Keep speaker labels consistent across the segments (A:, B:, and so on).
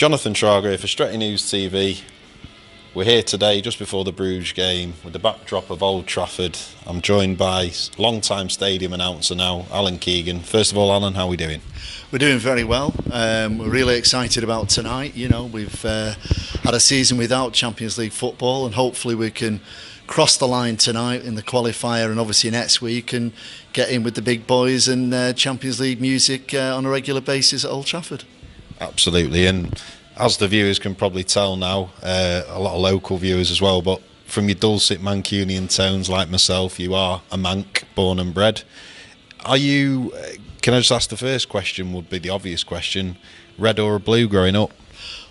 A: Jonathan Trager here for Stretty News TV. We're here today just before the Bruges game with the backdrop of Old Trafford. I'm joined by long-time stadium announcer now, Alan Keegan. First of all, Alan, how are we doing?
B: We're doing very well. We're really excited about tonight. You know, we've had a season without Champions League football, and hopefully we can cross the line tonight in the qualifier and obviously next week and get in with the big boys and Champions League music on a regular basis at Old Trafford.
A: Absolutely, and as the viewers can probably tell now, a lot of local viewers as well, but from your dulcet Mancunian tones like myself, you are a Manc, born and bred. Are you, can I just ask the first question, would be the obvious question, red or a blue growing up?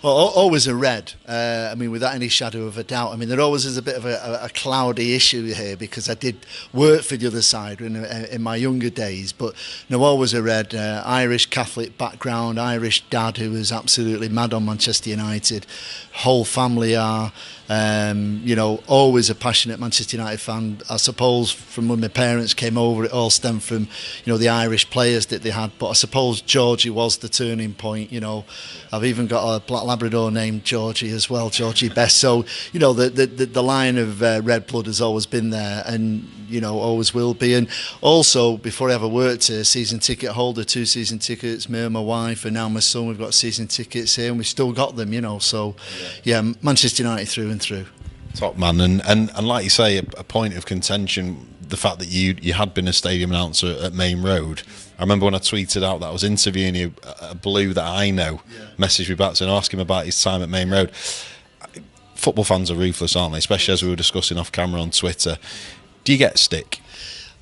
B: Well, always a red. I mean, without any shadow of a doubt. I mean, there always is a bit of a cloudy issue here because I did work for the other side in my younger days. But no, always a red. Irish Catholic background, Irish dad who was absolutely mad on Manchester United. Whole family are. You know, always a passionate Manchester United fan. I suppose from when my parents came over, it all stemmed from, you know, the Irish players that they had. But I suppose Georgie was the turning point. You know, I've even got a black Labrador named Georgie as well, Georgie Best. So, you know, the line of red blood has always been there, and you know, always will be. And also, before I ever worked here, season ticket holder, 2 season tickets. Me and my wife, and now my son, we've got season tickets here, and we've still got them. You know, so yeah, Manchester United through and through.
A: Top man, and like you say, a point of contention, the fact that you had been a stadium announcer at Maine Road. I remember when I tweeted out that I was interviewing you, a blue that I know messaged me back and asked him about his time at Maine Road. Football fans are ruthless, aren't they? Especially as we were discussing off camera on Twitter. Do you get stick?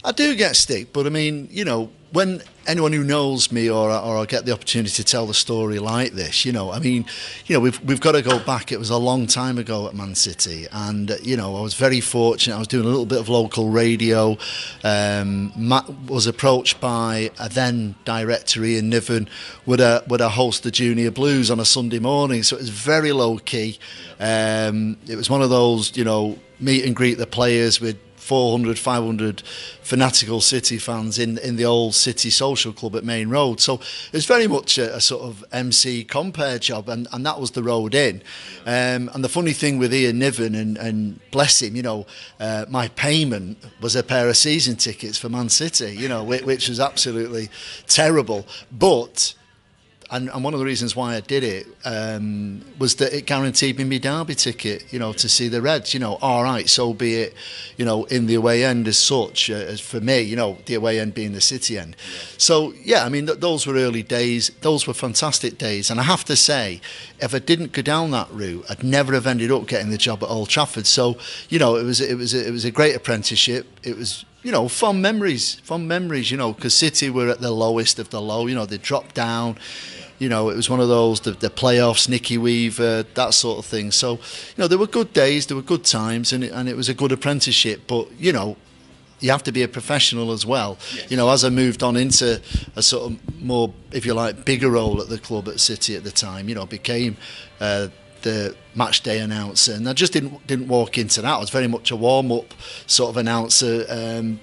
B: I do get stick, but I mean, you know, when anyone who knows me or I get the opportunity to tell the story like this, you know, I mean, you know, we've got to go back. It was a long time ago at Man City, and you know, I was very fortunate. I was doing a little bit of local radio. Matt was approached by a then director Ian Niven, would I host the Junior Blues on a Sunday morning? So it was very low key. It was one of those, you know, meet and greet the players with 400, 500 fanatical City fans in the old City Social Club at Maine Road. So it was very much a sort of MC compare job, and that was the road in. And the funny thing with Ian Niven, and bless him, you know, my payment was a pair of season tickets for Man City, you know, which was absolutely terrible. But and one of the reasons why I did it was that it guaranteed me my derby ticket, you know, to see the Reds. You know, all right, so be it, you know, in the away end as such, as for me, you know, the away end being the City end. So, yeah, I mean, those were early days. Those were fantastic days. And I have to say, if I didn't go down that route, I'd never have ended up getting the job at Old Trafford. So, you know, it was a great apprenticeship. It was, you know, fond memories, you know, because City were at the lowest of the low. You know, they dropped down. You know, it was one of those, the playoffs, Nicky Weaver, that sort of thing. So, you know, there were good days, there were good times, and it was a good apprenticeship. But, you know, you have to be a professional as well. Yes. You know, as I moved on into a sort of more, if you like, bigger role at the club at City at the time, you know, became the match day announcer, and I just didn't walk into that. I was very much a warm-up sort of announcer,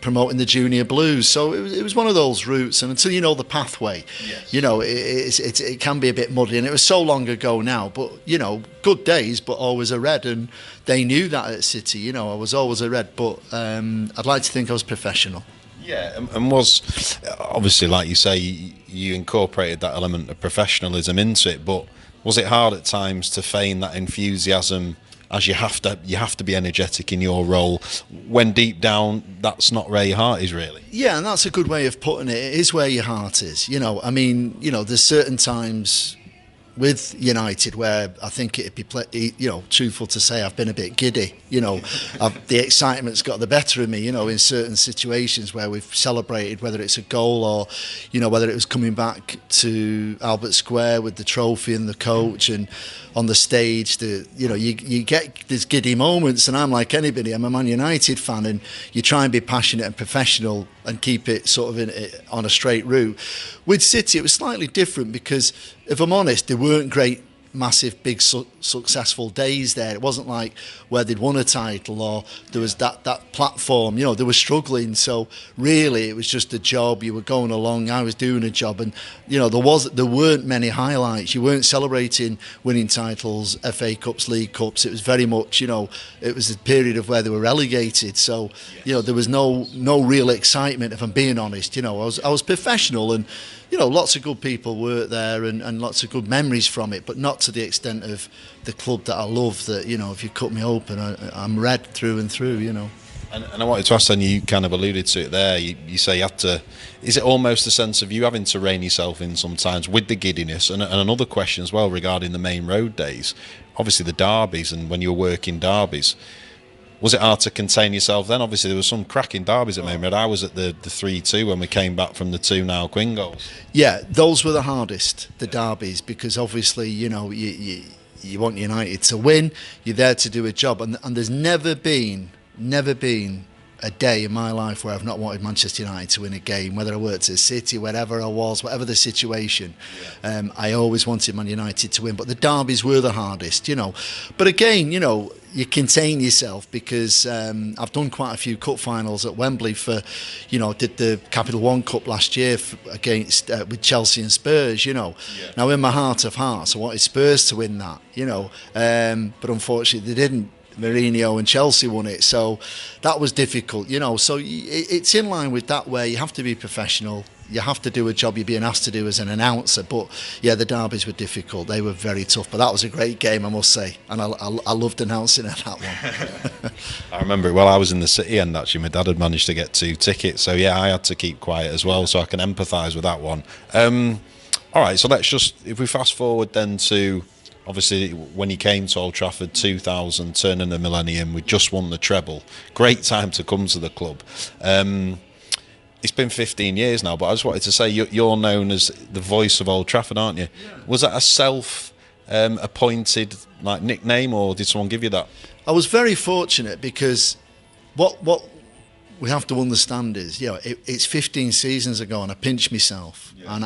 B: promoting the Junior Blues. So it was one of those routes, and until you know the pathway, you know, it can be a bit muddy, and it was so long ago now, but, you know, good days, but always a red, and they knew that at City, you know, I was always a red, but I'd like to think I was professional.
A: Yeah, and was, obviously, like you say, you incorporated that element of professionalism into it, but was it hard at times to feign that enthusiasm, as you have to be energetic in your role, when deep down that's not where your heart is really?
B: Yeah, and that's a good way of putting it. It is where your heart is. You know, I mean, you know, there's certain times with United where I think it'd be, you know, truthful to say, I've been a bit giddy. You know, the excitement's got the better of me, you know, in certain situations where we've celebrated, whether it's a goal or, you know, whether it was coming back to Albert Square with the trophy and the coach, and on the stage, you know, you get these giddy moments, and I'm like anybody, I'm a Man United fan, and you try and be passionate and professional and keep it sort of on a straight route. With City, it was slightly different because, if I'm honest, they weren't great massive, big, successful days there. It wasn't like where they'd won a title or there was that platform. You know, they were struggling. So really, it was just a job. You were going along. I was doing a job, and you know, there weren't many highlights. You weren't celebrating winning titles, FA Cups, League Cups. It was very much, you know, it was a period of where they were relegated. So you know, there was no real excitement. If I'm being honest, you know, I was professional and. You know, lots of good people worked there and lots of good memories from it, but not to the extent of the club that I love, that, you know, if you cut me open, I'm red through and through, you know.
A: And I wanted to ask, then, you kind of alluded to it there, you say you had to, is it almost a sense of you having to rein yourself in sometimes with the giddiness? And another question as well regarding the Maine Road days, obviously the derbies, and when you were working derbies, was it hard to contain yourself then? Obviously, there were some cracking derbies at Maine Road. I was at the 3-2 when we came back from the 2-0 Queen goals.
B: Yeah, those were the hardest, the derbies, because obviously, you know, you want United to win. You're there to do a job, and there's never been a day in my life where I've not wanted Manchester United to win a game, whether I worked at City, wherever I was, whatever the situation. I always wanted Man United to win, but the derbies were the hardest, you know. But again, you know, you contain yourself because I've done quite a few cup finals at Wembley for, you know, did the Capital One Cup last year against with Chelsea and Spurs, you know. Now, in my heart of hearts, I wanted Spurs to win that, you know, but unfortunately they didn't. Mourinho and Chelsea won it, so that was difficult, you know. So it's in line with that, where you have to be professional, you have to do a job you're being asked to do as an announcer. But yeah, the derbies were difficult, they were very tough, but that was a great game, I must say, and I loved announcing at that one.
A: I remember it well. I was in the City end, actually. My dad had managed to get 2 tickets, so yeah, I had to keep quiet as well, so I can empathise with that one. All right, so let's just, if we fast forward then to, obviously, when he came to Old Trafford, 2000, turning the millennium, we just won the treble. Great time to come to the club. It's been 15 years now, but I just wanted to say, you're known as the voice of Old Trafford, aren't you? Yeah. Was that a self-appointed like nickname, or did someone give you that? I
B: was very fortunate, because what we have to understand is, you know, it's 15 seasons ago, and I pinched myself, and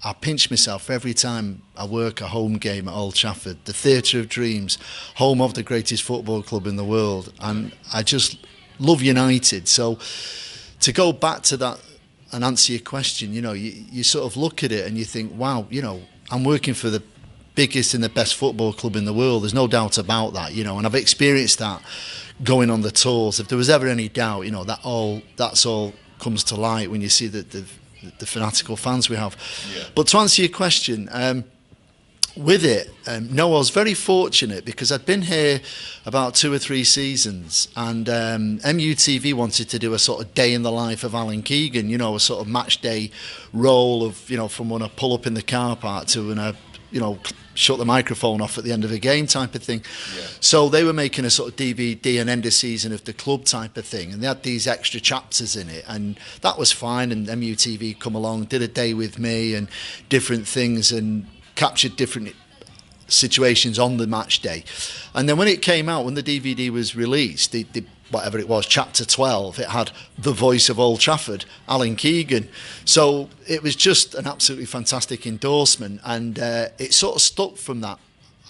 B: I pinch myself every time I work a home game at Old Trafford, the Theatre of Dreams, home of the greatest football club in the world, and I just love United. So to go back to that and answer your question, you know, you sort of look at it and you think, wow, you know, I'm working for the biggest and the best football club in the world. There's no doubt about that, you know, and I've experienced that going on the tours. If there was ever any doubt, you know, that's all comes to light when you see the fanatical fans we have. But to answer your question, with it, no, I was very fortunate, because I'd been here about 2 or 3 seasons, and MUTV wanted to do a sort of day in the life of Alan Keegan, you know, a sort of match day role of, you know, from when I pull up in the car park to when I, you know, shut the microphone off at the end of a game type of thing. So they were making a sort of DVD and end of season of the club type of thing, and they had these extra chapters in it, and that was fine. And MUTV come along, did a day with me and different things, and captured different situations on the match day. And then when it came out, when the DVD was released, the whatever it was, chapter 12, it had the voice of Old Trafford, Alan Keegan. So it was just an absolutely fantastic endorsement, and it sort of stuck from that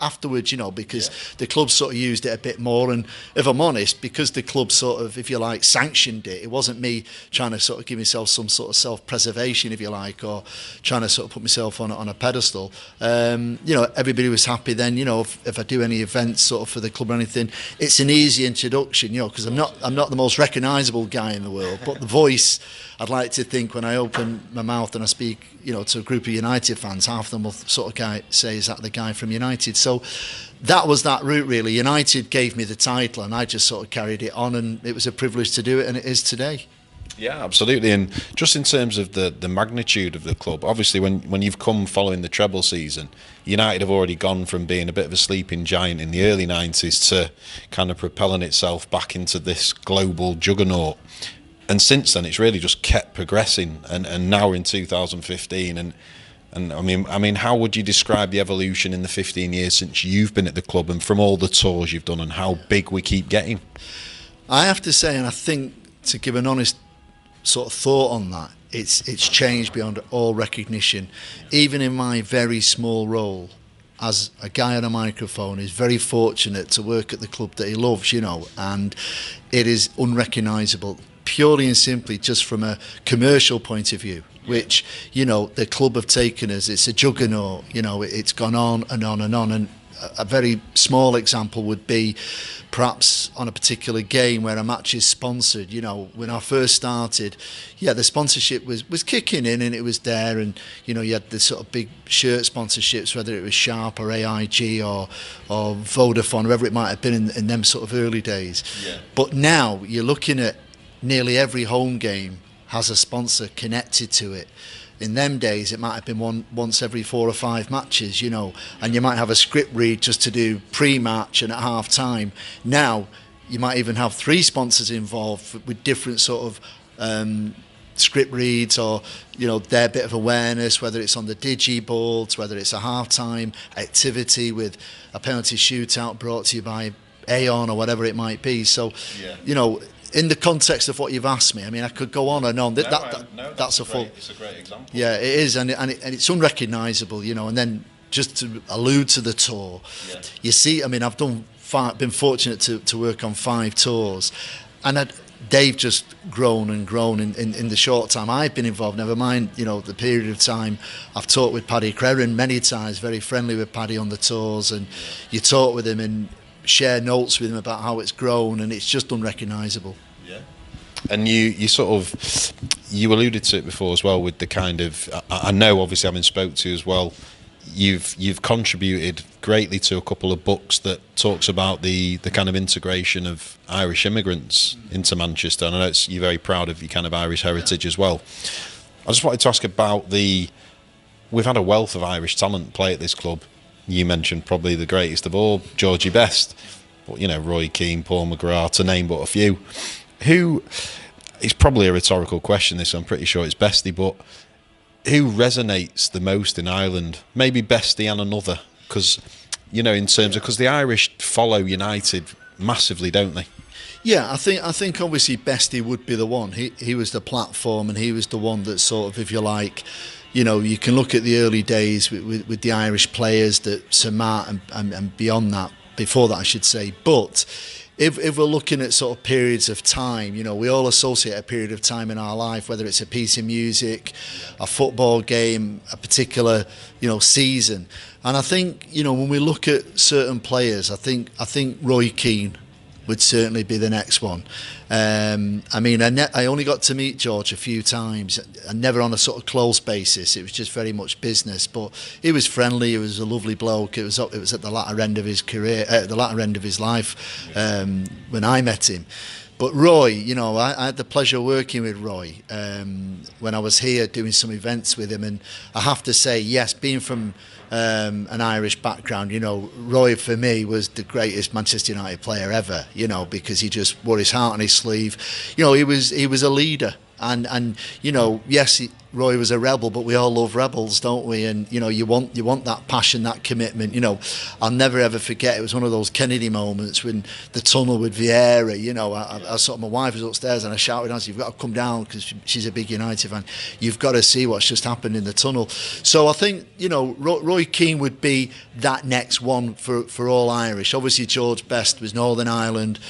B: afterwards, you know, because the club sort of used it a bit more. And if I'm honest, because the club sort of, if you like, sanctioned it, it wasn't me trying to sort of give myself some sort of self-preservation, if you like, or trying to sort of put myself on a pedestal. You know, everybody was happy then, you know, if I do any events sort of for the club or anything, it's an easy introduction, you know, because I'm not the most recognisable guy in the world, but the voice, I'd like to think, when I open my mouth and I speak, you know, to a group of United fans, half of them will sort of say, is that the guy from United? So that was that route, really. United gave me the title, and I just sort of carried it on, and it was a privilege to do it, and it is today.
A: Yeah, absolutely. And just in terms of the magnitude of the club, obviously when you've come following the treble season, United have already gone from being a bit of a sleeping giant in the early 90s to kind of propelling itself back into this global juggernaut. And since then, it's really just kept progressing, and now we're in 2015. And I mean, how would you describe the evolution in the 15 years since you've been at the club, and from all the tours you've done, and how big we keep getting?
B: I have to say, and I think to give an honest sort of thought on that, it's changed beyond all recognition. Even in my very small role, as a guy on a microphone is very fortunate to work at the club that he loves, you know, and it is unrecognisable purely and simply just from a commercial point of view, which, you know, the club have taken as it's a juggernaut, you know, it's gone on and on and on. And a very small example would be perhaps on a particular game where a match is sponsored. You know, when I first started, the sponsorship was kicking in and it was there, and you know, you had the sort of big shirt sponsorships, whether it was Sharp or AIG or Vodafone, whoever it might have been in them sort of early days. But now you're looking at nearly every home game has a sponsor connected to it. In them days, it might have been once every 4 or 5 matches, you know, and you might have a script read just to do pre-match and at half-time. Now, you might even have 3 sponsors involved with different sort of script reads, or, you know, their bit of awareness, whether it's on the digi boards, whether it's a half-time activity with a penalty shootout brought to you by Aon or whatever it might be. So, you know, in the context of what you've asked me, I mean, I could go on and on. That's a full. It's a great example. Yeah, it is, and it's unrecognisable, you know. And then just to allude to the tour, you see, I mean, I've been fortunate to work on 5 tours, and they've just grown and grown in the short time I've been involved. Never mind, you know, the period of time I've talked with Paddy Creran many times, very friendly with Paddy on the tours, and you talk with him and share notes with him about how it's grown, and it's just unrecognisable.
A: And you sort of, you alluded to it before as well with the kind of, I know obviously having spoke to you as well, you've contributed greatly to a couple of books that talks about the kind of integration of Irish immigrants into Manchester, and I know you're very proud of your kind of Irish heritage as well. I just wanted to ask about we've had a wealth of Irish talent play at this club. You mentioned probably the greatest of all, Georgie Best, but you know, Roy Keane, Paul McGrath, to name but a few. Who, it's probably a rhetorical question this, I'm pretty sure it's Bestie, but who resonates the most in Ireland? Maybe Bestie and another, because, you know, in terms of, because the Irish follow United massively, don't they?
B: Yeah, I think obviously Bestie would be the one. He was the platform, and he was the one that sort of, if you like, you know, you can look at the early days with the Irish players, that Sir Matt and beyond that, before that I should say. But if we're looking at sort of periods of time, you know, we all associate a period of time in our life, whether it's a piece of music, a football game, a particular, you know, season. And I think, you know, when we look at certain players, I think Roy Keane would certainly be the next one. I mean, I only got to meet George a few times, and never on a sort of close basis. It was just very much business. But he was friendly. He was a lovely bloke. It was at the latter end of his career, the latter end of his life, when I met him. But Roy, you know, I had the pleasure of working with Roy when I was here doing some events with him, and I have to say, yes, being from an Irish background, you know, Roy for me was the greatest Manchester United player ever, you know, because he just wore his heart on his sleeve. You know, he was a leader, and you know, yes, Roy was a rebel, but we all love rebels, don't we? And you know, you want that passion, that commitment. You know, I'll never ever forget. It was one of those Kennedy moments when the tunnel with Vieira. You know, I saw my wife was upstairs and I shouted, "You've got to come down," because she's a big United fan. You've got to see what's just happened in the tunnel. So I think, you know, Roy Keane would be that next one for all Irish. Obviously, George Best was Northern Ireland,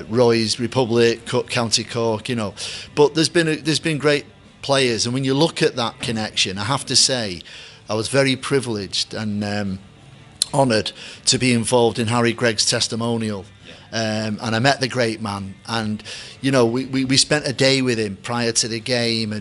B: Roy's Republic, County Cork. You know, but there's been great players, and when you look at that connection, I have to say I was very privileged and honoured to be involved in Harry Gregg's testimonial, and I met the great man, and you know, we spent a day with him prior to the game,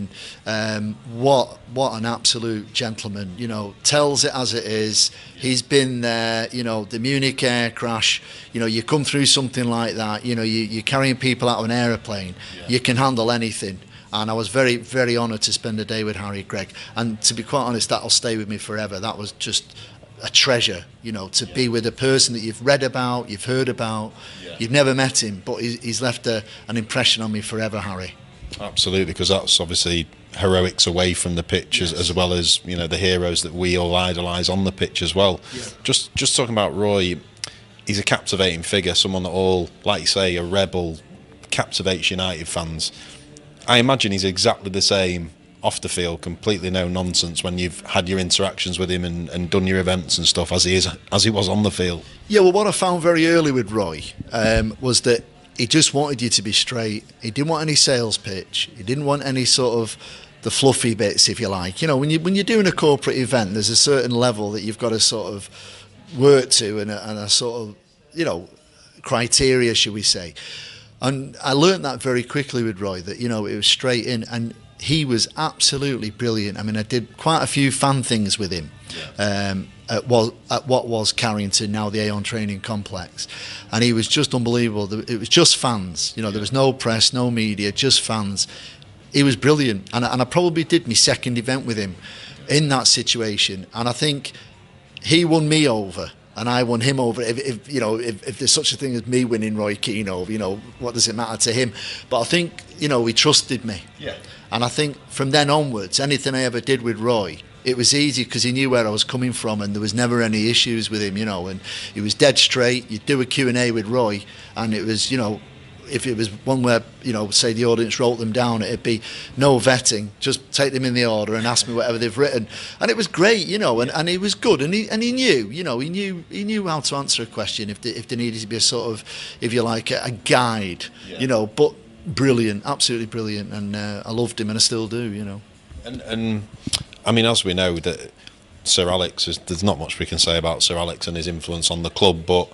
B: and what an absolute gentleman, you know, tells it as it is. He's been there, you know, the Munich air crash, you know, you come through something like that, you know, you're carrying people out of an aeroplane, you can handle anything. And I was very, very honoured to spend a day with Harry Gregg. And to be quite honest, that'll stay with me forever. That was just a treasure, you know, to be with a person that you've read about, you've heard about, you've never met him, but he's left an impression on me forever, Harry.
A: Absolutely, because that's obviously heroics away from the pitch, as well as, you know, the heroes that we all idolise on the pitch as well. Just talking about Roy, he's a captivating figure, someone that all, like you say, a rebel, captivates United fans. I imagine he's exactly the same off the field, completely no nonsense when you've had your interactions with him and done your events and stuff as he was on the field?
B: Yeah, well, what I found very early with Roy was that he just wanted you to be straight. He didn't want any sales pitch. He didn't want any sort of the fluffy bits, if you like. You know, when you're doing a corporate event, there's a certain level that you've got to sort of work to and a sort of, you know, criteria, should we say. And I learned that very quickly with Roy, that, you know, it was straight in, and he was absolutely brilliant. I mean, I did quite a few fan things with him at what was Carrington, now the Aon Training Complex. And he was just unbelievable. It was just fans. You know, there was no press, no media, just fans. He was brilliant. And I probably did my second event with him in that situation. And I think he won me over and I won him over. If there's such a thing as me winning Roy Keane over, you know, what does it matter to him? But I think, you know, he trusted me.
A: Yeah.
B: And I think from then onwards, anything I ever did with Roy, it was easy because he knew where I was coming from and there was never any issues with him, you know, and he was dead straight. You'd do a Q&A with Roy and it was, you know, if it was one where, you know, say the audience wrote them down, it'd be no vetting, just take them in the order and ask me whatever they've written. And it was great, you know, and he was good, and he knew, you know, he knew how to answer a question if there needed to be a sort of, if you like, a guide, you know, but brilliant, absolutely brilliant, and I loved him and I still do, you know.
A: And I mean, as we know, that Sir Alex, there's not much we can say about Sir Alex and his influence on the club, but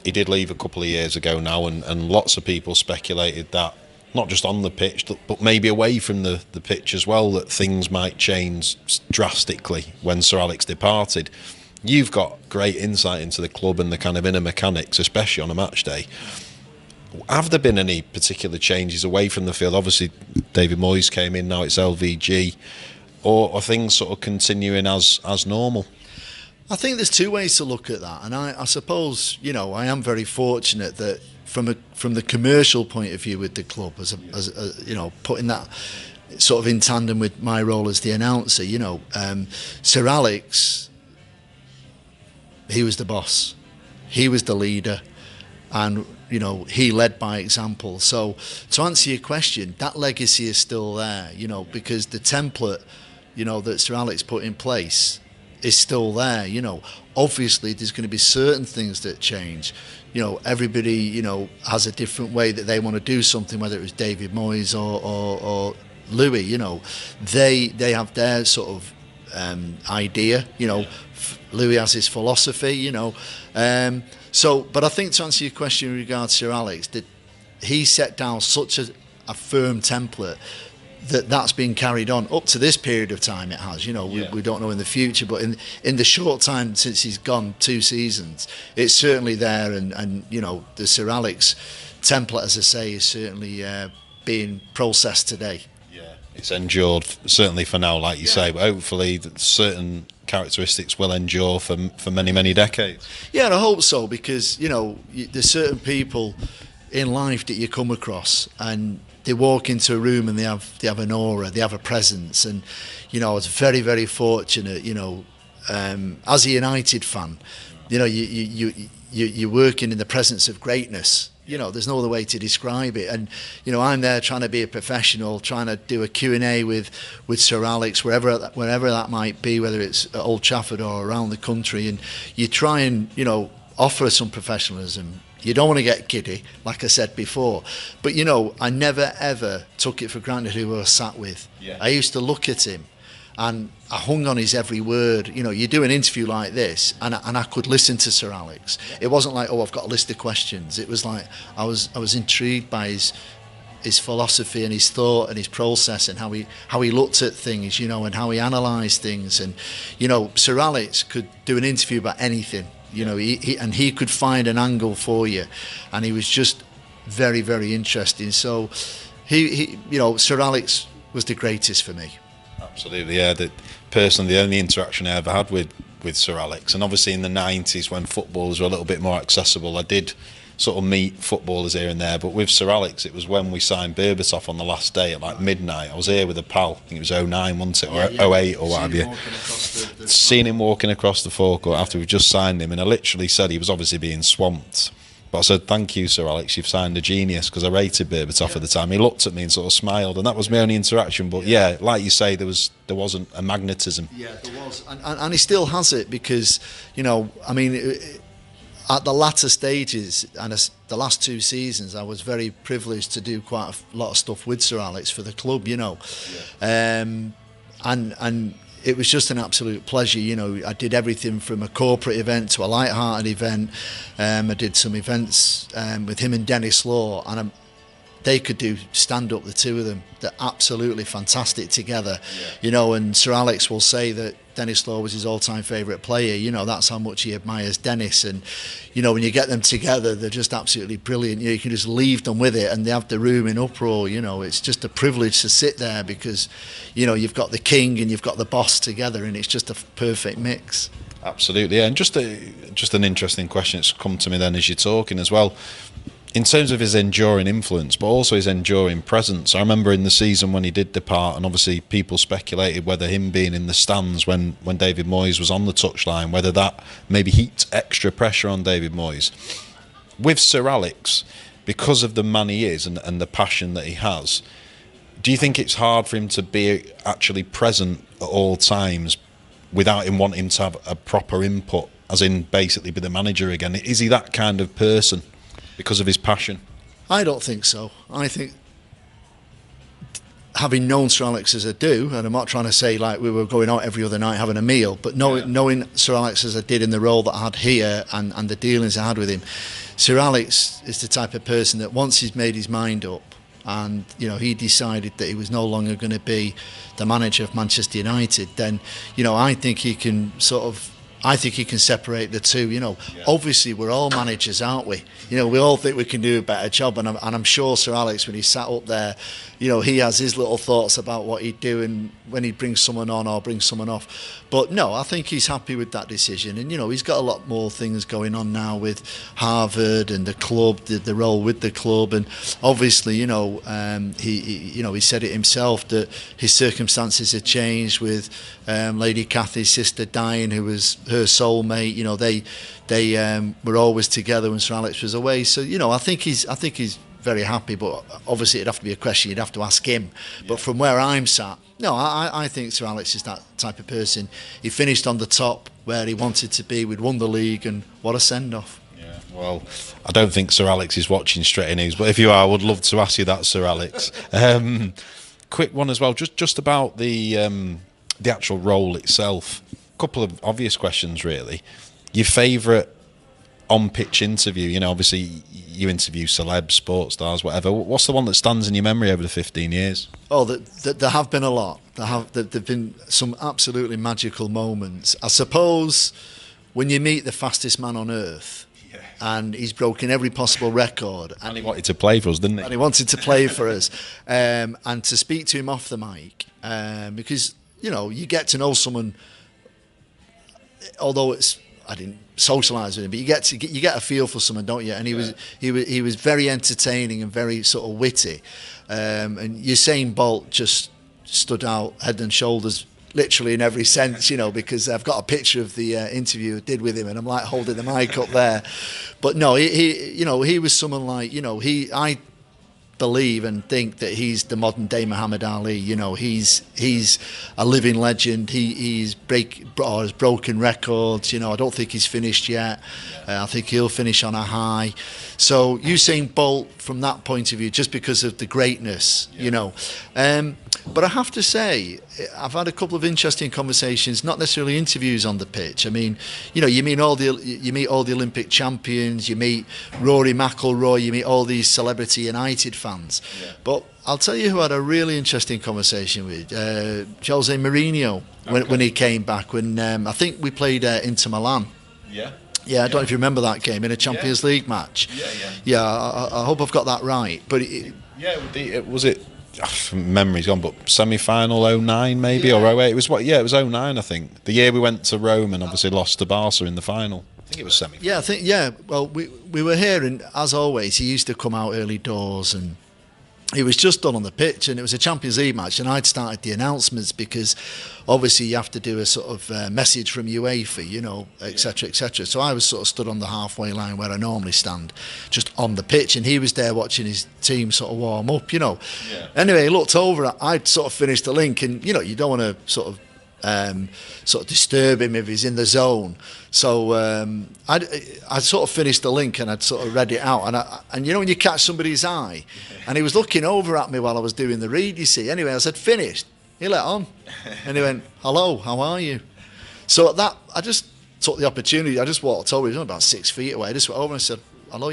A: he did leave a couple of years ago now, and lots of people speculated that, not just on the pitch, but maybe away from the pitch as well, that things might change drastically when Sir Alex departed. You've got great insight into the club and the kind of inner mechanics, especially on a match day. Have there been any particular changes away from the field? Obviously, David Moyes came in, now it's LVG, or are things sort of continuing as normal?
B: I think there's two ways to look at that, and I suppose, you know, I am very fortunate that from the commercial point of view with the club, as you know, putting that sort of in tandem with my role as the announcer, you know, Sir Alex, he was the boss, he was the leader, and you know, he led by example. So to answer your question, that legacy is still there, you know, because the template, you know, that Sir Alex put in place is still there, you know. Obviously there's going to be certain things that change, you know. Everybody, you know, has a different way that they want to do something, whether it was David Moyes or Louis, you know. They have their sort of idea, you know. Louis has his philosophy, you know. But I think to answer your question in regards to Sir Alex, that he set down such a firm template that's been carried on up to this period of time. It has, you know. We don't know in the future, but in the short time since he's gone, 2 seasons, it's certainly there, and you know, the Sir Alex template, as I say, is certainly being processed today. Yeah,
A: it's endured certainly for now, like you say, but hopefully that certain characteristics will endure for many decades.
B: Yeah, and I hope so, because, you know, there's certain people in life that you come across and they walk into a room and they have an aura, they have a presence, and you know, I was very fortunate, you know, as a United fan, you know, you're working in the presence of greatness. You know, there's no other way to describe it. And you know, I'm there trying to be a professional, trying to do a Q&A with Sir Alex, wherever that might be, whether it's at Old Trafford or around the country, and you try and, you know, offer some professionalism. You don't want to get giddy, like I said before. But, you know, I never, ever took it for granted who I was sat with. Yeah. I used to look at him and I hung on his every word. You know, you do an interview like this and I could listen to Sir Alex. It wasn't like, oh, I've got a list of questions. It was like I was intrigued by his philosophy and his thought and his process and how he looked at things, you know, and how he analysed things. And, you know, Sir Alex could do an interview about anything. You know, he could find an angle for you, and he was just very interesting. So he you know, Sir Alex was the greatest for me.
A: Absolutely, yeah. Personally, the only interaction I ever had with Sir Alex, and obviously in the 90s when footballers were a little bit more accessible, I did sort of meet footballers here and there, but with Sir Alex it was when we signed Berbatov on the last day at like midnight. I was here with a pal, I think it was 09, wasn't it, or 08 or what have you. Seen him walking across the forecourt after we just signed him, and I literally said, he was obviously being swamped, But I said, thank you, Sir Alex, you've signed a genius, because I rated Berbatov at the time. He looked at me and sort of smiled, and that was my only interaction. But yeah, like you say, there wasn't a magnetism.
B: Yeah, there was. And he still has it, because, you know, I mean, at the latter stages, and the last 2 seasons, I was very privileged to do quite a lot of stuff with Sir Alex for the club, you know. Yeah. And it was just an absolute pleasure, you know. I did everything from a corporate event to a light-hearted event. I did some events with him and Dennis Law, and they could do stand-up, the two of them. They're absolutely fantastic together, you know. And Sir Alex will say that Dennis Law was his all-time favourite player. You know, that's how much he admires Dennis. And, you know, when you get them together, they're just absolutely brilliant. You know, you can just leave them with it, and they have the room in uproar. You know, it's just a privilege to sit there, because, you know, you've got the king and you've got the boss together, and it's just a perfect mix.
A: Absolutely, yeah. And just an interesting question that's come to me then as you're talking as well. In terms of his enduring influence, but also his enduring presence. I remember in the season when he did depart, and obviously people speculated whether him being in the stands when David Moyes was on the touchline, whether that maybe heaped extra pressure on David Moyes. With Sir Alex, because of the man he is and the passion that he has, do you think it's hard for him to be actually present at all times without him wanting to have a proper input, as in basically be the manager again? Is he that kind of person? Because of his passion?
B: I don't think so. I think, having known Sir Alex as I do, and I'm not trying to say like we were going out every other night having a meal, but knowing Sir Alex as I did in the role that I had here, and the dealings I had with him, Sir Alex is the type of person that once he's made his mind up, and, you know, he decided that he was no longer going to be the manager of Manchester United, then, you know, I think he can separate the two. You know, obviously we're all managers, aren't we? You know, we all think we can do a better job, and I'm sure Sir Alex, when he sat up there, you know, he has his little thoughts about what he'd do and when he'd bring someone on or bring someone off. But no, I think he's happy with that decision, and, you know, he's got a lot more things going on now with Harvard and the club, the role with the club, and obviously, you know, he said it himself that his circumstances had changed with Lady Cathy's sister dying, who was her soulmate. You know, they were always together when Sir Alex was away. So, you know, I think he's very happy, but obviously it'd have to be a question you'd have to ask him. But from where I'm sat, no, I think Sir Alex is that type of person. He finished on the top where he wanted to be. We'd won the league, and what a send-off.
A: Yeah, well, I don't think Sir Alex is watching Straight News, but if you are, I would love to ask you that, Sir Alex. Quick one as well, just about the actual role itself. A couple of obvious questions, really. Your favourite on-pitch interview? You know, obviously you interview celebs, sports stars, whatever. What's the one that stands in your memory over the 15 years? Oh,
B: there have been a lot. There've been some absolutely magical moments. I suppose when you meet the fastest man on earth, and he's broken every possible record.
A: And he wanted to play for us, didn't he?
B: And he wanted to play for us. And to speak to him off the mic, because, you know, you get to know someone, although I didn't socialise with him, but you get a feel for someone, don't you? And he was very entertaining and very sort of witty. And Usain Bolt just stood out head and shoulders, literally in every sense, you know, because I've got a picture of the interview I did with him, and I'm like holding the mic up there. But no, he was someone like, you know, I believe and think that he's the modern day Muhammad Ali. You know, he's a living legend. He's has broken records. You know, I don't think he's finished yet. I think he'll finish on a high. So Usain Bolt, from that point of view, just because of the greatness, you know. But I have to say, I've had a couple of interesting conversations, not necessarily interviews on the pitch. I mean, you know, you meet all the Olympic champions, you meet Rory McIlroy, you meet all these celebrity United fans. Yeah. But I'll tell you who I had a really interesting conversation with, Jose Mourinho, when he came back, when I think we played Inter Milan. Yeah. Yeah, I don't know if you remember that game in a Champions League match. Yeah, I hope I've got that right. But
A: was it? Memory's gone, but semi-final 09 maybe, or 08. It was 09, I think. The year we went to Rome and obviously lost to Barca in the final. I think it was semi-final.
B: Well, we were here, and as always, he used to come out early doors, and He was just done on the pitch, and it was a Champions League match, and I'd started the announcements because obviously you have to do a sort of message from UEFA, you know, etc., etc. So I was sort of stood on the halfway line where I normally stand, just on the pitch, and he was there watching his team sort of warm up, you know. Yeah. Anyway, he looked over, I'd sort of finished the link, and, you know, you don't want to sort of disturb him if he's in the zone. So I'd sort of finished the link and I'd sort of read it out, and you know when you catch somebody's eye, and he was looking over at me while I was doing the read, you see. Anyway, I said, finished. He let on, and he went, hello, how are you? So at that, I just took the opportunity. I just walked over. He was about 6 feet away. I just went over and said, hello,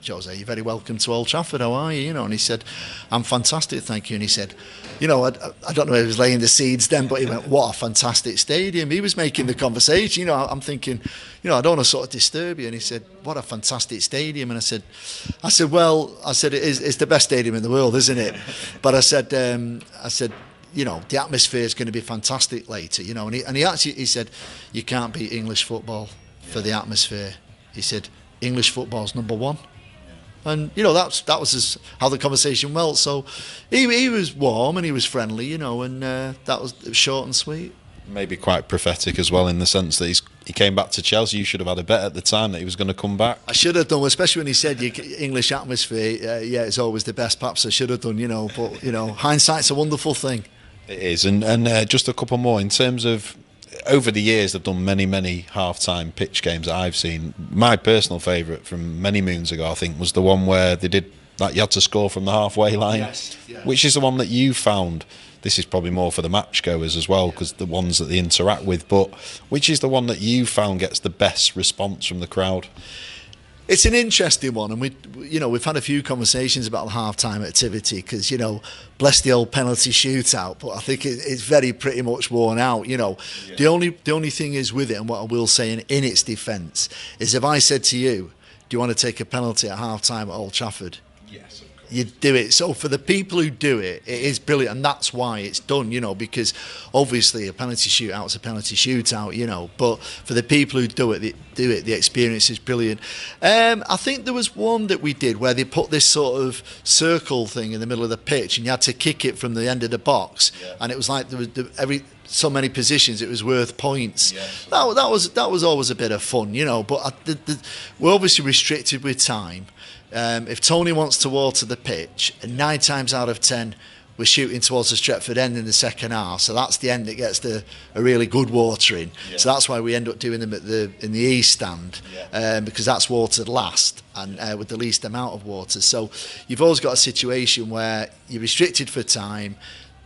B: Jose, you're very welcome to Old Trafford, how are you? You know, and he said, I'm fantastic, thank you. And he said, you know, I don't know if he was laying the seeds then, but he went, what a fantastic stadium. He was making the conversation, you know. I'm thinking, you know, I don't want to sort of disturb you. And he said, what a fantastic stadium. And I said, it's the best stadium in the world, isn't it? But I said, you know, the atmosphere is going to be fantastic later, you know. And he said, you can't beat English football for the atmosphere. He said, English football's number one. And, you know, that was how the conversation went. So he was warm and he was friendly, you know, and it was short and sweet.
A: Maybe quite prophetic as well, in the sense that he came back to Chelsea. You should have had a bet at the time that he was going to come back.
B: I should have done, especially when he said English atmosphere, it's always the best. Perhaps I should have done, you know. But, you know, hindsight's a wonderful thing.
A: It is. And just a couple more in terms of, over the years, they've done many half-time pitch games that I've seen. My personal favourite from many moons ago, I think, was the one where they did that. You had to score from the halfway line,
B: yes, yeah.
A: Which is the one that you found. This is probably more for the match goers as well, because the ones that they interact with. But which is the one that you found gets the best response from the crowd?
B: It's an interesting one, and we've had a few conversations about the half-time activity because, you know, bless the old penalty shootout, but I think it's very pretty much worn out. You know, yeah. The only thing is with it, and what I will say in its defence, is if I said to you, "Do you want to take a penalty at half-time at Old Trafford?"
A: Yes.
B: You'd do it. So for the people who do it, it is brilliant, and that's why it's done, you know, because obviously a penalty shootout is a penalty shootout, you know, but for the people who do it, the experience is brilliant. I think there was one that we did where they put this sort of circle thing in the middle of the pitch, and you had to kick it from the end of the box, yeah. And it was like there was every so many positions it was worth points. Yes. That was always a bit of fun, you know, but we're obviously restricted with time. If Tony wants to water the pitch, and 9 times out of 10 we're shooting towards the Stretford end in the second half, so that's the end that gets a really good watering. Yeah. So that's why we end up doing them in the east stand, yeah. Because that's watered last and with the least amount of water. So you've always got a situation where you're restricted for time.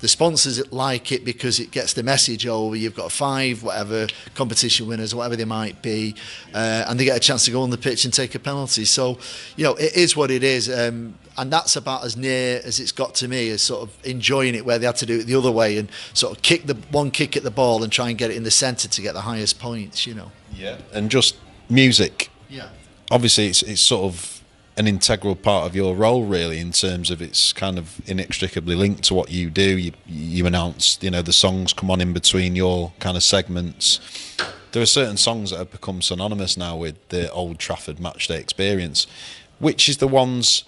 B: The sponsors like it because it gets the message over. You've got 5 whatever competition winners, whatever they might be, and they get a chance to go on the pitch and take a penalty. So, you know, it is what it is, and that's about as near as it's got to me as sort of enjoying it, where they had to do it the other way and sort of kick at the ball and try and get it in the centre to get the highest points. You know. Yeah.
A: And just music.
B: Yeah.
A: Obviously, it's sort of an integral part of your role, really, in terms of it's kind of inextricably linked to what you do. You announce, you know, the songs come on in between your kind of segments. There are certain songs that have become synonymous now with the Old Trafford matchday experience. Which is the ones?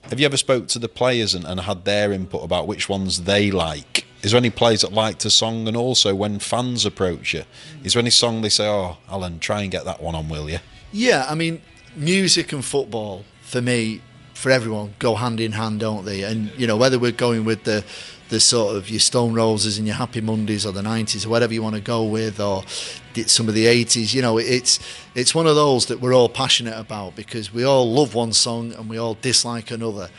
A: Have you ever spoke to the players and had their input about which ones they like? Is there any players that liked a song? And also, when fans approach you, is there any song they say, "Oh, Alan, try and get that one on, will you?"
B: Yeah, I mean, music and football, for me, for everyone, go hand in hand, don't they? And, you know, whether we're going with the sort of your Stone Roses and your Happy Mondays or the 90s or whatever you want to go with, or some of the 80s, you know, it's one of those that we're all passionate about because we all love one song and we all dislike another.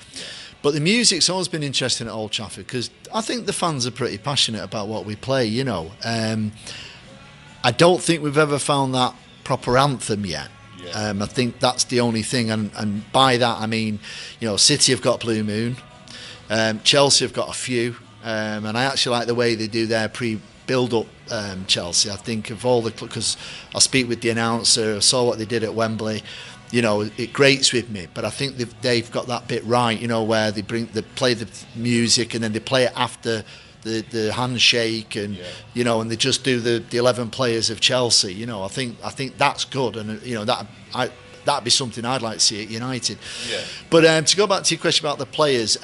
B: But the music's always been interesting at Old Trafford because I think the fans are pretty passionate about what we play, you know. I don't think we've ever found that proper anthem yet. I think that's the only thing, and by that I mean, you know, City have got Blue Moon, Chelsea have got a few, and I actually like the way they do their pre-build-up. Chelsea, I think of all because I speak with the announcer, I saw what they did at Wembley. You know, it grates with me, but I think they've got that bit right. You know, where they play the music and then they play it after the handshake, and you know, and they just do the 11 players of Chelsea. You know, I think that's good, and you know that'd be something I'd like to see at United. Yeah. But to go back to your question about the players,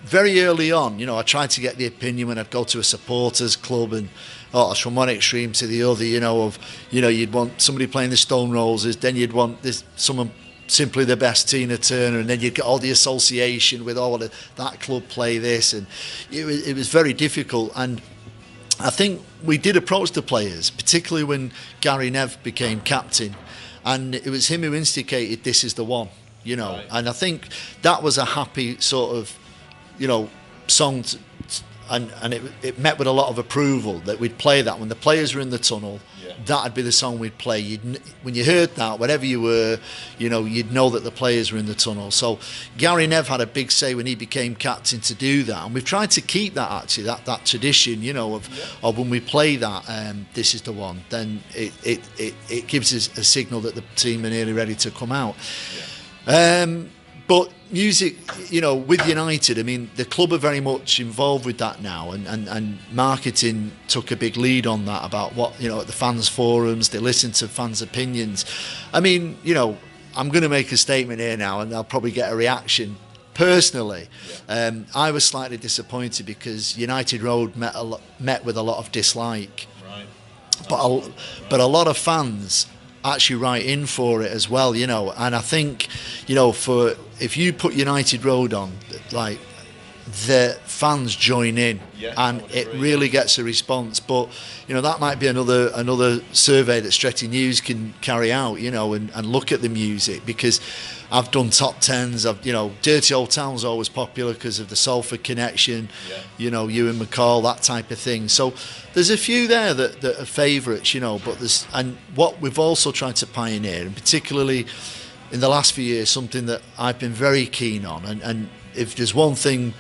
B: very early on, I tried to get the opinion when I'd go to a supporters club, and it's from one extreme to the other, you'd want somebody playing the Stone Roses, then you'd want someone simply the best, Tina Turner, and then you'd get all the association with all of that club play this, and it was very difficult. And I think we did approach the players, particularly when Gary Nev became captain, and it was him who instigated "This is the one,"
A: Right.
B: And I think that was a happy sort of, song, and it met with a lot of approval that we'd play that when the players were in the tunnel.
A: Yeah.
B: That'd be the song we'd play. When you heard that, wherever you were, you'd know that the players were in the tunnel. So Gary Nev had a big say when he became captain to do that, and we've tried to keep that actually, that tradition, of when we play that, "This is the one," then it gives us a signal that the team are nearly ready to come out. Yeah. But music, with United, I mean, the club are very much involved with that now, and marketing took a big lead on that about what, at the fans' forums, they listen to fans' opinions. I mean, I'm going to make a statement here now, and I'll probably get a reaction. Personally, I was slightly disappointed because United Road met with a lot of dislike.
A: Right.
B: But a lot of fans actually write in for it as well, and I think, if you put United Road on, like, the fans join in, and it really gets a response. But that might be another survey that Stretty News can carry out, and look at the music, because I've done top tens. Dirty Old Town's always popular because of the Salford connection, Ewan McCall, that type of thing. So there's a few there that are favourites, but and what we've also tried to pioneer, and particularly in the last few years, something that I've been very keen on, and if there's one thing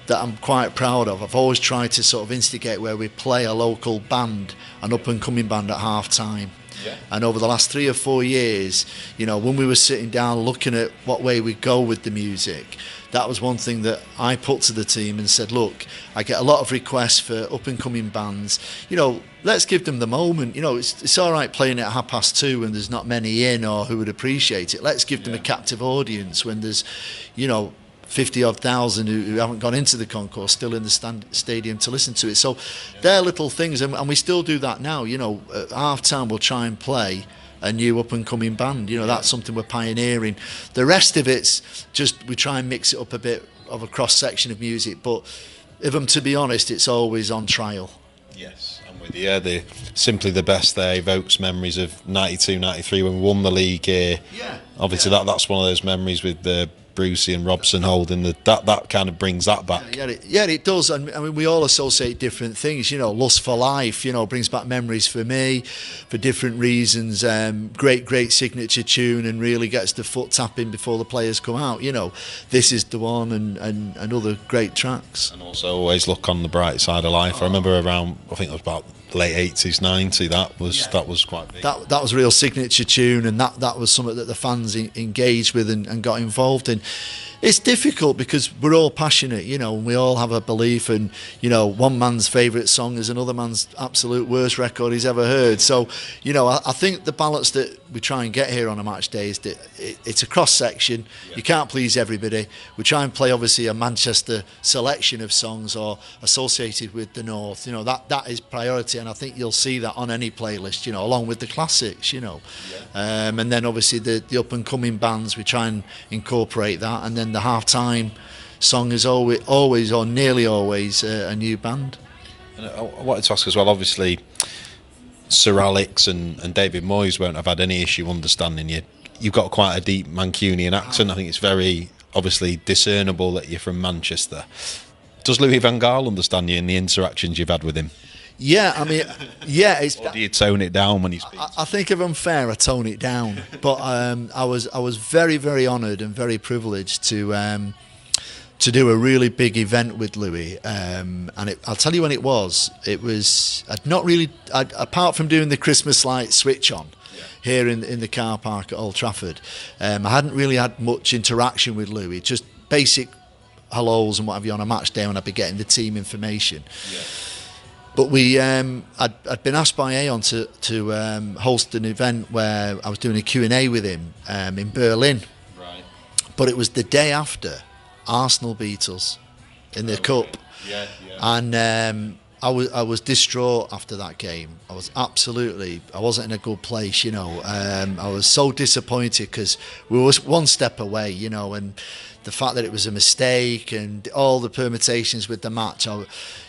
B: that I'm quite proud of, I've always tried to sort of instigate where we play a local band, an up-and-coming band at half-time. Yeah. And over the last 3 or 4 years, when we were sitting down looking at what way we go with the music, that was one thing that I put to the team and said, look, I get a lot of requests for up-and-coming bands. Let's give them the moment. It's all right playing at 2:30 when there's not many in or who would appreciate it. Let's give them a captive audience when there's, 50-odd thousand who haven't gone into the concourse still in the stadium to listen to it. So they're little things, and we still do that now. At half-time we'll try and play a new up-and-coming band. That's something we're pioneering. The rest of it's just we try and mix it up a bit of a cross-section of music, but if I'm to be honest, it's always on trial.
A: Yes, I'm with you. Simply the best there evokes memories of 92, 93 when we won the league here. Yeah. Obviously that's one of those memories with the Brucey and Robson holding that kind of brings that back.
B: Yeah, it does. And I mean, we all associate different things. Lust for Life, brings back memories for me for different reasons. Great signature tune, and really gets the foot tapping before the players come out. This is the one, and other great tracks.
A: And also always look on the bright side of life. I remember around, I think it was about late 80s, 90s, that was quite big.
B: That was a real signature tune, and that was something that the fans engaged with and got involved in. It's difficult because we're all passionate, and we all have a belief, and one man's favourite song is another man's absolute worst record he's ever heard. So I think the balance that we try and get here on a match day is that it's a cross section. You can't please everybody. We try and play obviously a Manchester selection of songs or associated with the North. That is priority, and I think you'll see that on any playlist, along with the classics, and then obviously the up and coming bands, we try and incorporate that, and then the half-time song is always or nearly always a new band.
A: And I wanted to ask as well, obviously Sir Alex and David Moyes won't have had any issue understanding you. You've got quite a deep Mancunian accent. I think it's very obviously discernible that you're from Manchester. Does Louis van Gaal understand you in the interactions you've had with him?
B: Yeah, I mean, yeah.
A: Or do you tone it down when you speak?
B: I think if I'm fair, I tone it down. But I was very, very honoured and very privileged to do a really big event with Louis. I'll tell you when it was. I'd not really, apart from doing the Christmas light switch on here in the car park at Old Trafford, I hadn't really had much interaction with Louis. Just basic hellos and what have you on a match day when I'd be getting the team information. Yeah. But I'd been asked by Aon to host an event where I was doing a Q&A with him in Berlin. Right. But it was the day after Arsenal beat us. in the cup.
A: Yeah.
B: And I was distraught after that game. I wasn't in a good place, you know. I was so disappointed because we were one step away, you know, and the fact that it was a mistake and all the permutations with the match.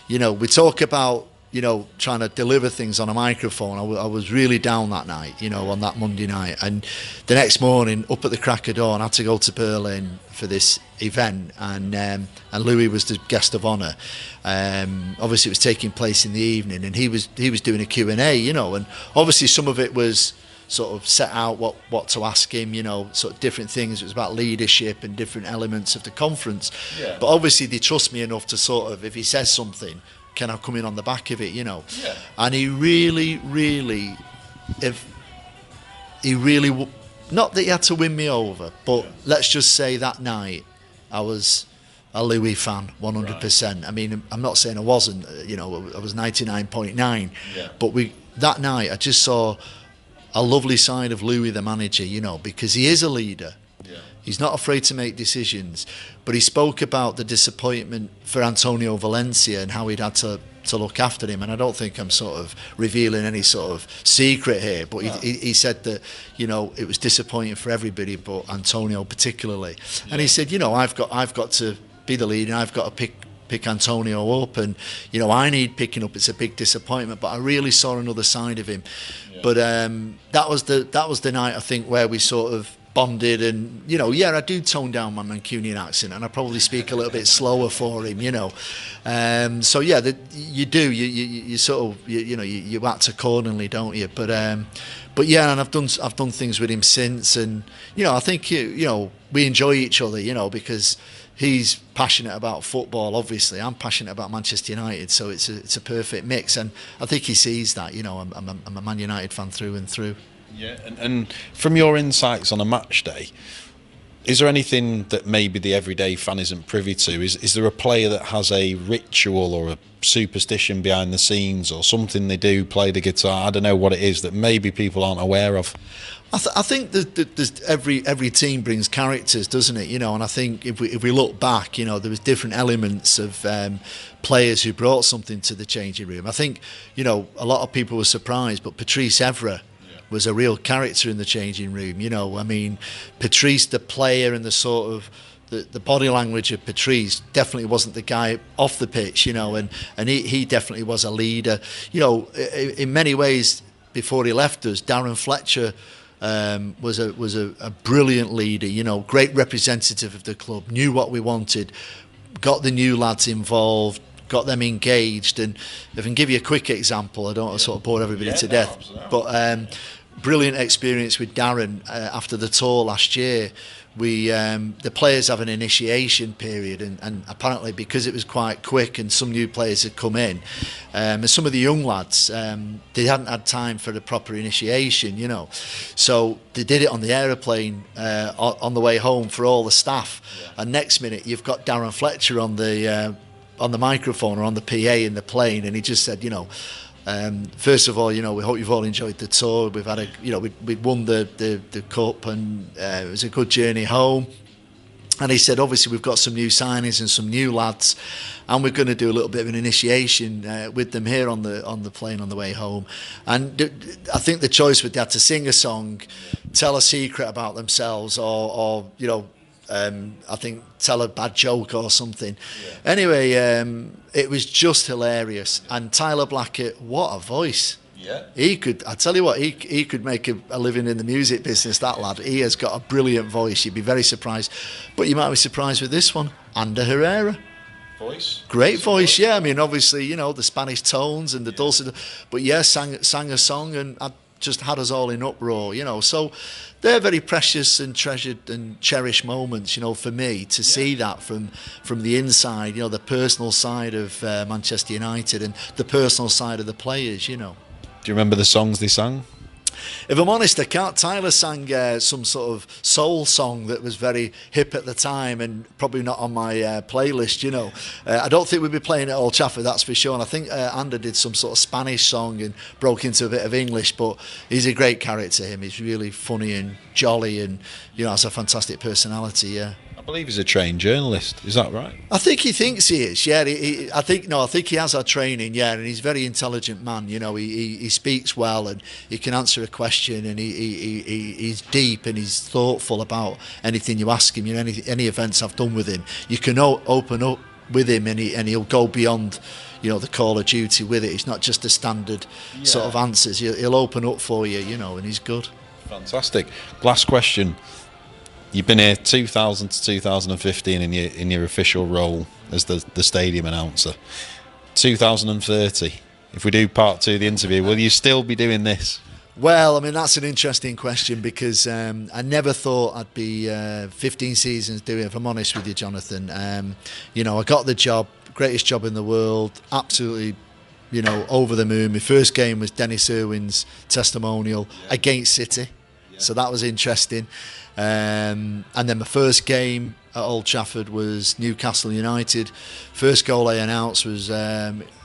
B: You know, we talk about, you know, trying to deliver things on a microphone. I was really down that night, you know, on that Monday night. And the next morning, up at the crack of dawn, I had to go to Berlin for this event, and Louis was the guest of honour. Obviously, it was taking place in the evening, and he was doing a Q&A, you know, and obviously some of it was sort of set out what to ask him, you know, sort of different things. It was about leadership and different elements of the conference. Yeah. But obviously, they trust me enough to sort of, if he says something, can I come in on the back of it, you know? Yeah. And he really, not that he had to win me over, but let's just say that night I was a Louis fan, 100%. Right. I mean, I'm not saying I wasn't, you know, I was 99.9, but that night I just saw a lovely side of Louis, the manager, you know, because he is a leader. Yeah. He's not afraid to make decisions, but he spoke about the disappointment for Antonio Valencia and how he'd had to look after him. And I don't think I'm sort of revealing any sort of secret here, but he said that, you know, it was disappointing for everybody, but Antonio particularly. Yeah. And he said, you know, I've got to be the leader, and I've got to pick Antonio up, and you know, I need picking up. It's a big disappointment, but I really saw another side of him. Yeah. But that was the night, I think, where we sort of bonded. And you know, I do tone down my Mancunian accent, and I probably speak a little bit slower for him, you know. So yeah, you sort of you act accordingly, don't you? But yeah, and I've done things with him since, and you know, I think you know, we enjoy each other, you know, because he's passionate about football. Obviously, I'm passionate about Manchester United, so it's a perfect mix, and I think he sees that. You know, I'm a Man United fan through and through.
A: Yeah, and from your insights on a match day, is there anything that maybe the everyday fan isn't privy to? Is there a player that has a ritual or a superstition behind the scenes, or something they do, play the guitar? I don't know what it is that maybe people aren't aware of.
B: I think that every team brings characters, doesn't it? You know, and I think if we look back, you know, there was different elements of players who brought something to the changing room. I think, you know, a lot of people were surprised, but Patrice Evra was a real character in the changing room. You know, I mean, Patrice, the player, and the sort of the body language of Patrice definitely wasn't the guy off the pitch, you know, and he definitely was a leader. You know, in many ways, before he left us, Darren Fletcher was a brilliant leader, you know, great representative of the club, knew what we wanted, got the new lads involved, got them engaged. And if I can give you a quick example, I don't want to sort of bore everybody to death, but brilliant experience with Darren after the tour last year. The players have an initiation period, and apparently because it was quite quick and some new players had come in, and some of the young lads, they hadn't had time for the proper initiation, you know, so they did it on the aeroplane on the way home for all the staff. And next minute you've got Darren Fletcher on the microphone or on the PA in the plane, and he just said, you know, first of all, you know, we hope you've all enjoyed the tour. We've had we'd won the cup, and it was a good journey home. And he said, obviously, we've got some new signings and some new lads, and we're going to do a little bit of an initiation with them here on the plane on the way home. And I think the choice was they had to sing a song, tell a secret about themselves, or you know, I think tell a bad joke or something. Yeah. Anyway, it was just hilarious. And Tyler Blackett, what a voice. Yeah. I tell you what, he could make a living in the music business, that lad. He has got a brilliant voice. You'd be very surprised. But you might be surprised with this one, Ander Herrera.
A: Voice?
B: Great voice, yeah. I mean, obviously, you know, the Spanish tones and the dulcet, but yeah, sang a song and just had us all in uproar, you know. So they're very precious and treasured and cherished moments, you know, for me to see that from the inside, you know, the personal side of Manchester United and the personal side of the players, you know.
A: Do you remember the songs they sang?
B: If I'm honest, I can't. Tyler sang some sort of soul song that was very hip at the time and probably not on my playlist, you know. I don't think we'd be playing at Old Trafford, that's for sure. And I think Ander did some sort of Spanish song and broke into a bit of English, but he's a great character, him. He's really funny and jolly and, you know, has a fantastic personality, yeah.
A: believe he's a trained journalist. Is that right?
B: I think he thinks he is. Yeah, I think he has our training. Yeah, and he's a very intelligent man. You know, he speaks well and he can answer a question, and he's deep and he's thoughtful about anything you ask him. You know, any events I've done with him, you can open up with him, and he'll go beyond, you know, the Call of Duty with it. It's not just the standard sort of answers. He'll open up for you, you know, and he's good.
A: Fantastic. Last question. You've been here 2000 to 2015 in your official role as the stadium announcer. 2030, if we do part 2 of the interview, will you still be doing this?
B: Well, I mean, that's an interesting question, because I never thought I'd be 15 seasons doing it, if I'm honest with you, Jonathan. You know, I got the job, greatest job in the world, absolutely, you know, over the moon. My first game was Dennis Irwin's testimonial against City, so that was interesting. And then my first game at Old Trafford was Newcastle United. First goal I announced was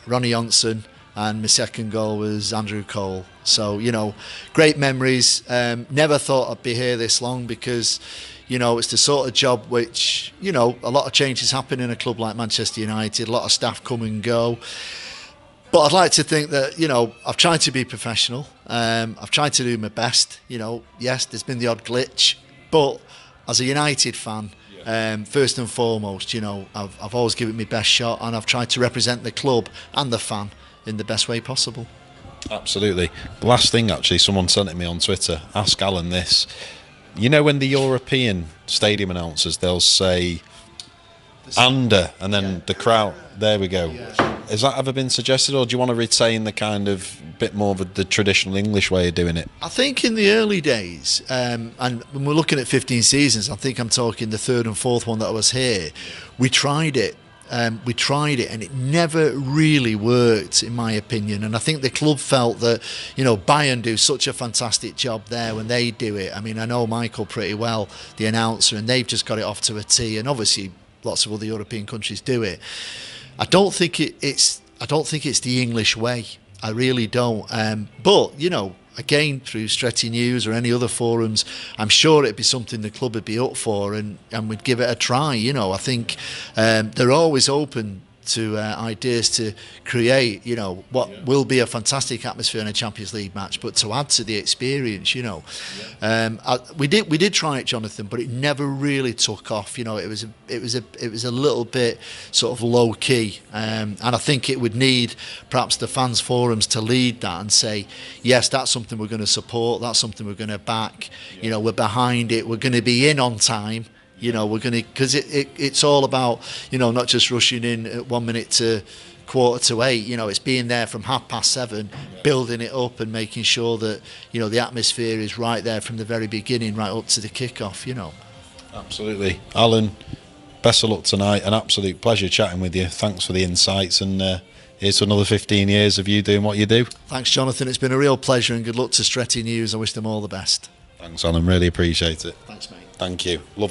B: Ronnie Johnson, and my second goal was Andrew Cole. So, you know, great memories. Never thought I'd be here this long, because, you know, it's the sort of job which, you know, a lot of changes happen in a club like Manchester United. A lot of staff come and go. But I'd like to think that, you know, I've tried to be professional. I've tried to do my best. You know, yes, there's been the odd glitch. But as a United fan, first and foremost, you know, I've always given my best shot, and I've tried to represent the club and the fan in the best way possible. Absolutely.
A: The last thing, actually, someone sent it me on Twitter. Ask Alan this. You know, when the European stadium announcers, they'll say "under" and then the crowd. There we go. Has that ever been suggested, or do you want to retain the kind of bit more of the traditional English way of doing it?
B: I think in the early days, and when we're looking at 15 seasons, I think I'm talking the 3rd and 4th one that I was here, we tried it. And it never really worked, in my opinion. And I think the club felt that, you know, Bayern do such a fantastic job there when they do it. I mean, I know Michael pretty well, the announcer, and they've just got it off to a T. And obviously, lots of other European countries do it. I don't think it's the English way. I really don't. But, you know, again, through Stretty News or any other forums, I'm sure it'd be something the club would be up for, and we'd give it a try. You know, I think they're always open to ideas to create, you know, what will be a fantastic atmosphere in a Champions League match, but to add to the experience, you know. We did try it, Jonathan, but it never really took off. You know, it was a little bit sort of low key, and I think it would need perhaps the fans forums to lead that and say, yes, that's something we're going to support, that's something we're going to back. You know, we're behind it, we're going to be in on time. You know, we're going to, because it's all about, you know, not just rushing in at 1 minute to 7:45. You know, it's being there from 7:30, building it up and making sure that, you know, the atmosphere is right there from the very beginning, right up to the kickoff. You know.
A: Absolutely, Alan. Best of luck tonight. An absolute pleasure chatting with you. Thanks for the insights, and here's to another 15 years of you doing what you do.
B: Thanks, Jonathan. It's been a real pleasure, and good luck to Stretty News. I wish them all the best.
A: Thanks, Alan. Really appreciate it.
B: Thanks, mate.
A: Thank you. Lovely.